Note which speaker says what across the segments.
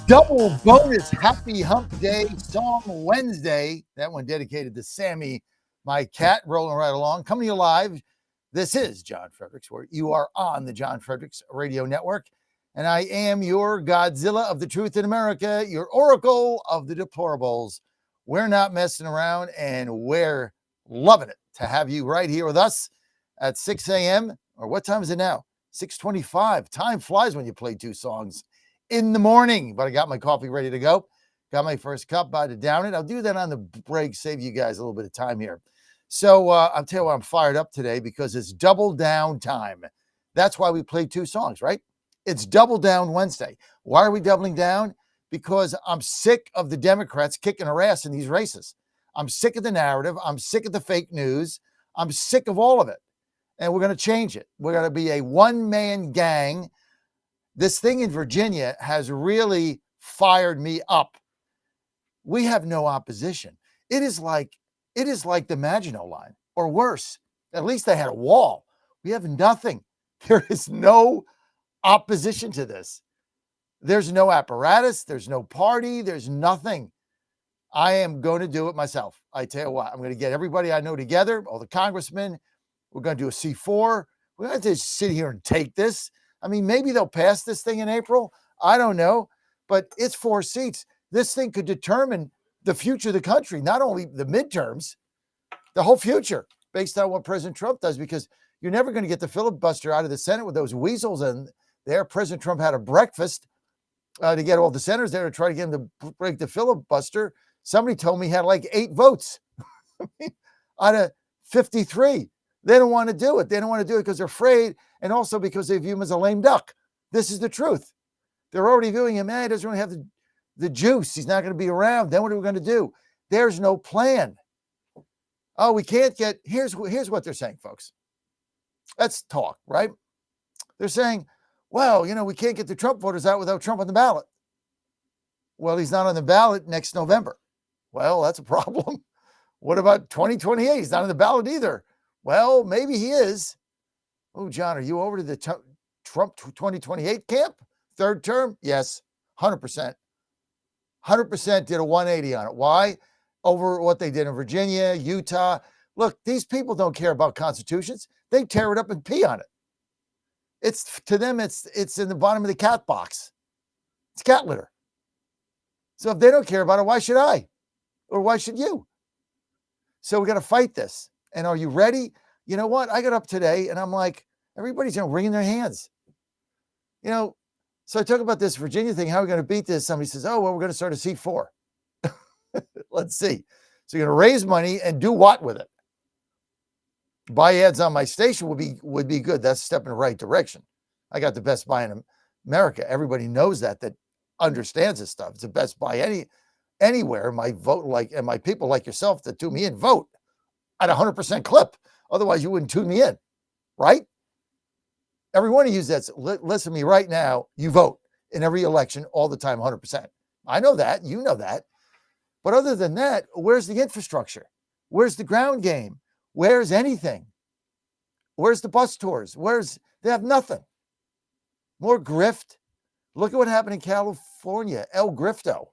Speaker 1: Double bonus Happy Hump Day Song Wednesday. That one dedicated to Sammy, my cat, rolling right along. Coming to you live. This is John Fredericks, where you are on the John Fredericks Radio Network. And I am your Godzilla of the truth in America, your oracle of the deplorables. We're not messing around, and we're loving it to have you right here with us at 6 a.m. Or what time is it now? 6:25. Time flies when you play two songs in the morning, but I got my coffee ready to go. Got my first cup, about to down it. I'll do that on the break, save you guys a little bit of time here. So I'll tell you why I'm fired up today, because it's double down time. That's why we played two songs, right? It's Double Down Wednesday. Why are we doubling down? Because I'm sick of the Democrats kicking our ass in these races. I'm sick of the narrative. I'm sick of the fake news. I'm sick of all of it. And we're going to change it. We're going to be a one-man gang. This thing in Virginia has really fired me up. We have no opposition. It is like the Maginot Line, or worse. At least they had a wall. We have nothing. There is no opposition to this. There's no apparatus. There's no party. There's nothing. I am going to do it myself. I tell you what, I'm going to get everybody I know together, all the congressmen. We're going to do a C4. We're going to just sit here and take this. I mean, maybe they'll pass this thing in April. I don't know. But it's 4 seats. This thing could determine the future of the country, not only the midterms, the whole future, based on what President Trump does, because you're never going to get the filibuster out of the Senate with those weasels in there. President Trump had a breakfast to get all the senators there to try to get him to break the filibuster. Somebody told me he had like 8 votes out of 53. They don't want to do it. They don't want to do it because they're afraid, and also because they view him as a lame duck. This is the truth. They're already viewing him, he doesn't really have the juice. He's not going to be around. Then what are we going to do? There's no plan. Oh, we can't get, here's what they're saying, folks. Let's talk, right? They're saying, well, we can't get the Trump voters out without Trump on the ballot. Well, he's not on the ballot next November. Well, that's a problem. What about 2028? He's not on the ballot either. Well, maybe he is. Oh, John, are you over to the Trump 2028 camp? Third term? Yes, 100%. 100% did a 180 on it. Why? Over what they did in Virginia, Utah. Look, these people don't care about constitutions. They tear it up and pee on it. It's to them, it's in the bottom of the cat box. It's cat litter. So if they don't care about it, why should I? Or why should you? So we got to fight this. And are you ready? You know what? I got up today and I'm like, everybody's wringing their hands. So I talk about this Virginia thing. How are we going to beat this? Somebody says, oh, well, we're going to start a C4. Let's see. So you're going to raise money and do what with it? Buy ads on my station would be good. That's a step in the right direction. I got the best buy in America. Everybody knows that understands this stuff. It's the best buy anywhere. My vote, and my people like yourself that tune me in, vote at 100% clip. Otherwise, you wouldn't tune me in, right? Every one of you that's listen to me right now, you vote in every election all the time, 100%. I know that. You know that. But other than that, where's the infrastructure? Where's the ground game? Where's anything? Where's the bus tours? They have nothing. More grift. Look at what happened in California, El Grifto.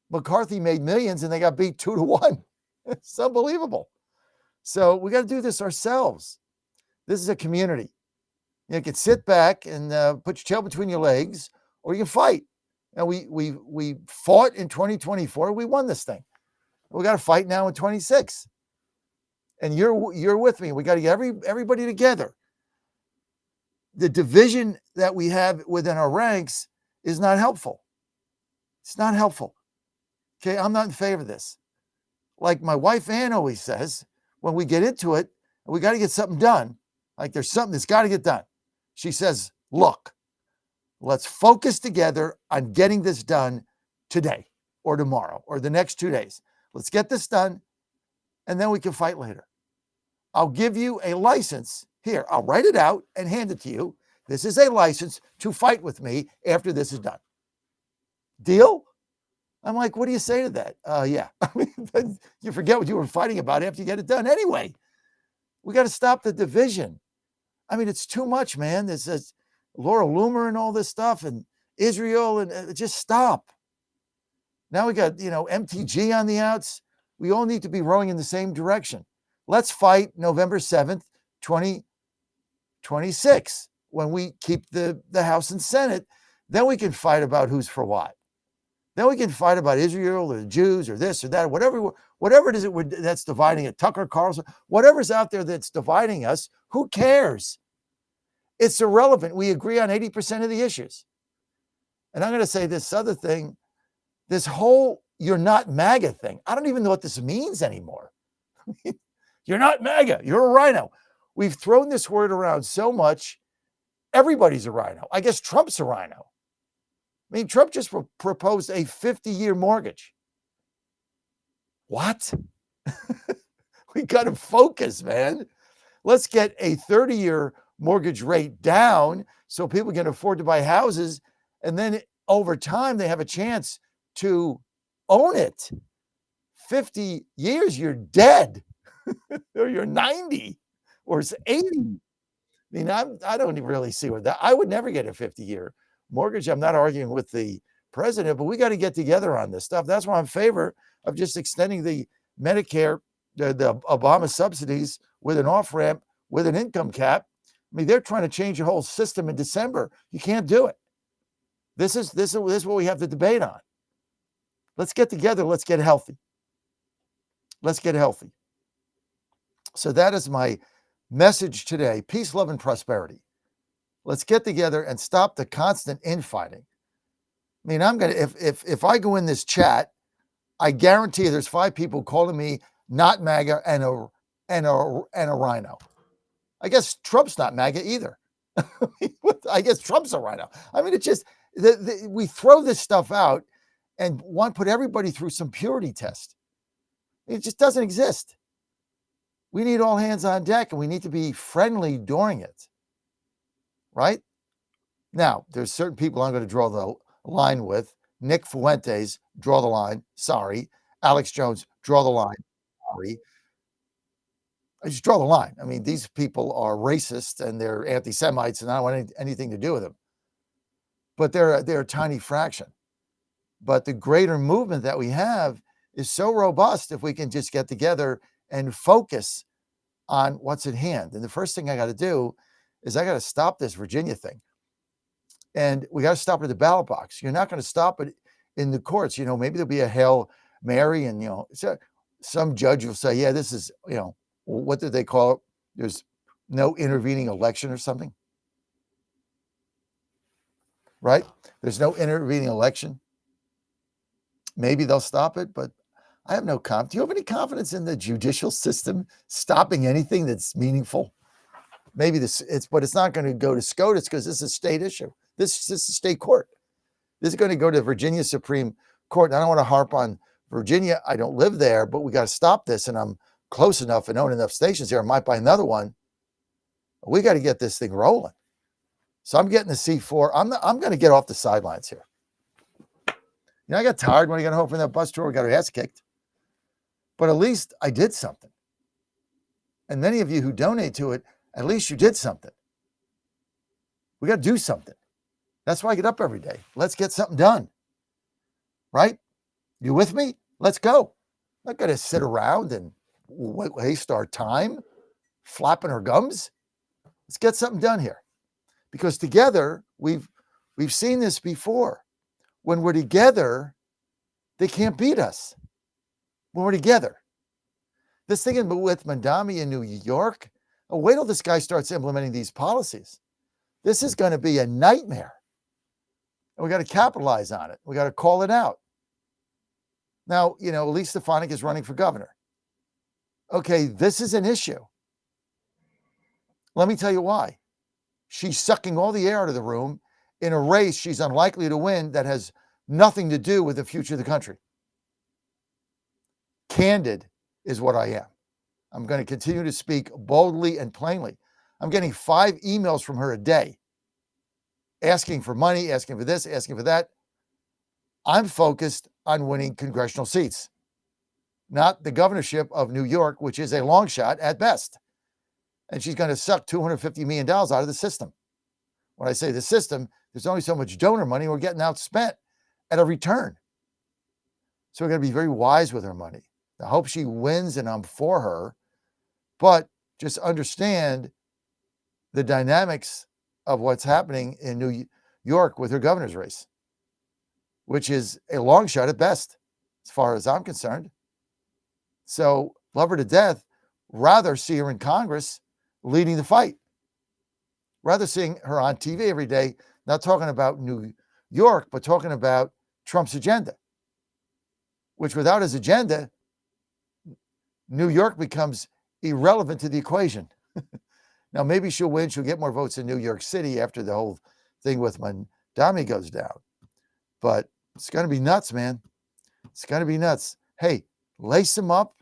Speaker 1: McCarthy made millions and they got beat 2-1. It's unbelievable. So we got to do this ourselves. This is a community. You can sit back and put your tail between your legs, or you can fight. Now we fought in 2024. We won this thing. We got to fight now in 26. And you're with me. We got to get everybody together. The division that we have within our ranks is not helpful. It's not helpful. Okay, I'm not in favor of this. Like my wife Ann always says, when we get into it, we got to get something done. Like there's something that's got to get done. She says, look, let's focus together on getting this done today or tomorrow or the next 2 days. Let's get this done, and then we can fight later. I'll give you a license. Here, I'll write it out and hand it to you. This is a license to fight with me after this is done. Deal? I'm like, what do you say to that? Yeah. I mean, you forget what you were fighting about after you get it done anyway. We got to stop the division. I mean, it's too much, man. There's Laura Loomer and all this stuff, and Israel, and just stop. Now we got, MTG on the outs. We all need to be rowing in the same direction. Let's fight November 7th, 2026, when we keep the House and Senate. Then we can fight about who's for what. Then we can fight about Israel or the Jews or this or that, whatever it is that's dividing it, Tucker Carlson, whatever's out there that's dividing us, who cares? It's irrelevant. We agree on 80% of the issues. And I'm going to say this other thing, this whole "you're not MAGA" thing. I don't even know what this means anymore. You're not MAGA. You're a rhino. We've thrown this word around so much. Everybody's a rhino. I guess Trump's a rhino. I mean, Trump just proposed a 50-year mortgage. What? We got to focus, man. Let's get a 30-year mortgage rate down so people can afford to buy houses. And then over time, they have a chance to own it. 50 years, you're dead. Or you're 90 or 80. I mean, I don't really see what that, I would never get a 50-year mortgage. I'm not arguing with the president, but we got to get together on this stuff. That's why I'm in favor of just extending the Medicare, the Obama subsidies with an off-ramp, with an income cap. I mean, they're trying to change the whole system in December. You can't do it. This is what we have to debate on. Let's get together. Let's get healthy. Let's get healthy. So that is my message today. Peace, love, and prosperity. Let's get together and stop the constant infighting. I mean, I'm gonna if I go in this chat, I guarantee you there's 5 people calling me not MAGA and a rhino. I guess Trump's not MAGA either. I guess Trump's a rhino. I mean, it's just we throw this stuff out and want to put everybody through some purity test. It just doesn't exist. We need all hands on deck, and we need to be friendly during it. Right? Now, there's certain people I'm going to draw the line with. Nick Fuentes, draw the line. Sorry. Alex Jones, draw the line. Sorry. I just draw the line. I mean, these people are racist and they're anti-Semites, and I don't want anything to do with them. But they're a tiny fraction. But the greater movement that we have is so robust if we can just get together and focus on what's at hand. And the first thing I got to do is I got to stop this Virginia thing. And we got to stop it at the ballot box. You're not going to stop it in the courts. Maybe there'll be a Hail Mary, and, so some judge will say, yeah, this is, what did they call it? There's no intervening election or something. Right? There's no intervening election. Maybe they'll stop it, but I have no confidence. Do you have any confidence in the judicial system stopping anything that's meaningful? Maybe but it's not going to go to SCOTUS because this is a state issue. This is a state court. This is going to go to Virginia Supreme Court. And I don't want to harp on Virginia. I don't live there, but we got to stop this. And I'm close enough and own enough stations here. I might buy another one. We got to get this thing rolling. So I'm getting the C4. I'm going to get off the sidelines here. I got tired when I got home from that bus tour. We got our ass kicked. But at least I did something. And many of you who donate to it, at least you did something. We got to do something. That's why I get up every day. Let's get something done. Right? You with me? Let's go. I'm not going to sit around and waste our time flapping our gums. Let's get something done here. Because together, we've seen this before. When we're together, they can't beat us. When we're together. This thing with Mandami in New York, wait till this guy starts implementing these policies. This is going to be a nightmare. And we got to capitalize on it. We got to call it out. Now, Elise Stefanik is running for governor. Okay, this is an issue. Let me tell you why. She's sucking all the air out of the room in a race she's unlikely to win that has nothing to do with the future of the country. Candid is what I am. I'm going to continue to speak boldly and plainly. I'm getting 5 emails from her a day, asking for money, asking for this, asking for that. I'm focused on winning congressional seats, not the governorship of New York, which is a long shot at best. And she's going to suck $250 million out of the system. When I say the system, There's only so much donor money. We're getting outspent at a return. So we're going to be very wise with our money. I hope she wins and I'm for her, but just understand the dynamics of what's happening in New York with her governor's race, which is a long shot at best, as far as I'm concerned. So love her to death, rather see her in Congress leading the fight, rather seeing her on TV every day, not talking about New York, but talking about Trump's agenda, which without his agenda, New York becomes irrelevant to the equation. Now, maybe she'll win. She'll get more votes in New York City after the whole thing with Mondami goes down. But it's going to be nuts, man. It's going to be nuts. Hey, lace them up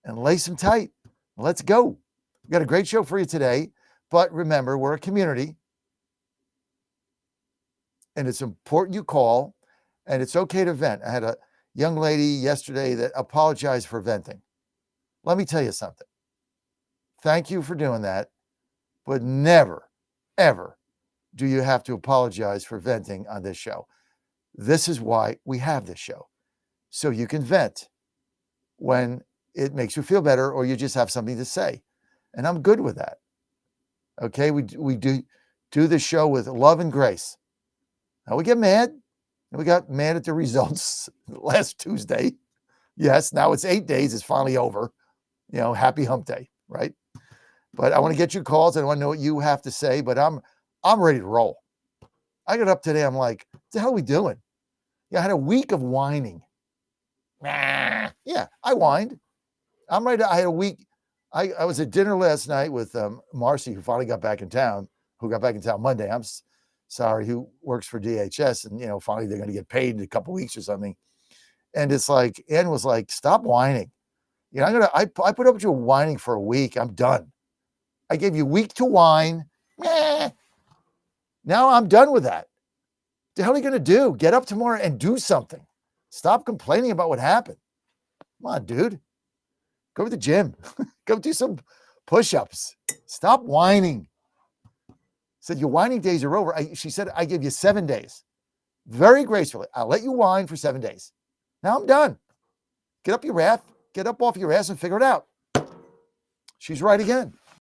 Speaker 1: and lace them tight. Let's go. We've got a great show for you today. But remember, we're a community. And it's important you call. And it's okay to vent. I had a young lady yesterday that apologized for venting. Let me tell you something. Thank you for doing that. But never, ever do you have to apologize for venting on this show. This is why we have this show. So you can vent when it makes you feel better or you just have something to say. And I'm good with that. Okay, we do this show with love and grace. Now we get mad. And we got mad at the results last Tuesday. Yes, now it's 8 days. It's finally over. Happy hump day, right? But I want to get your calls. I want to know what you have to say, but I'm ready to roll. I got up today. I'm like, what the hell are we doing? Yeah, I had a week of whining. Yeah, I whined. I'm ready. I had a week. I was at dinner last night with Marcy, who finally got back in town, Monday. I'm sorry, who works for DHS. And, finally they're going to get paid in a couple weeks or something. And it's like, Ann was like, stop whining. I put up with you whining for a week. I'm done. I gave you a week to whine. Now I'm done with that. The hell are you going to do? Get up tomorrow and do something. Stop complaining about what happened. Come on, dude. Go to the gym. Go do some push-ups. Stop whining. Said your whining days are over. She said, I give you 7 days. Very gracefully. I'll let you whine for 7 days. Now I'm done. Get up off your ass and figure it out. She's right again.